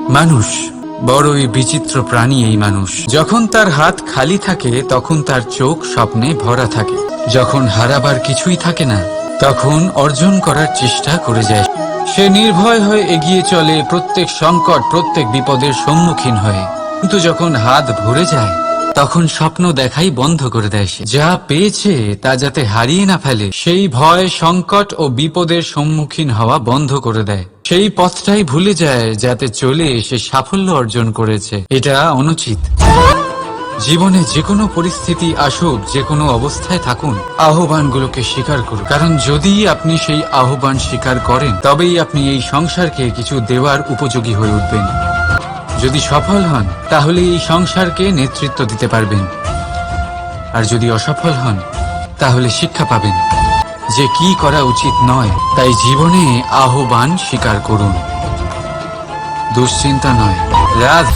মানুষ বড়ই বিচিত্র প্রাণী। এই মানুষ যখন তার হাত খালি থাকে তখন তার চোখ স্বপ্নে ভরা থাকে। যখন হারাবার কিছুই থাকে না তখন অর্জন করার চেষ্টা করে যায়। সে নির্ভয় হয়ে এগিয়ে চলে প্রত্যেক সংকট, প্রত্যেক বিপদের সম্মুখীন হয়ে। কিন্তু যখন হাত ভরে যায় তখন স্বপ্ন দেখাই বন্ধ করে দেয়। সে যা পেয়েছে তা যাতে হারিয়ে না ফেলে সেই ভয়, সংকট ও বিপদের সম্মুখীন হওয়া বন্ধ করে দেয়। সেই পথটাই ভুলে যায় যাতে চলে সে সাফল্য অর্জন করেছে। এটা অনুচিত। জীবনে যে কোনো পরিস্থিতি আসুক, যে কোনো অবস্থায় থাকুন, আহ্বানগুলোকে স্বীকার করুন। কারণ যদি আপনি সেই আহ্বান স্বীকার করেন তবেই আপনি এই সংসারকে কিছু দেওয়ার উপযোগী হয়ে উঠবেন। যদি সফল হন তাহলে এই সংসারকে নেতৃত্ব দিতে পারবেন, আর যদি অসফল হন তাহলে শিক্ষা পাবেন যে কি করা উচিত নয়। তাই জীবনে আহ্বান স্বীকার করুন, দুশ্চিন্তা নয়। রাধ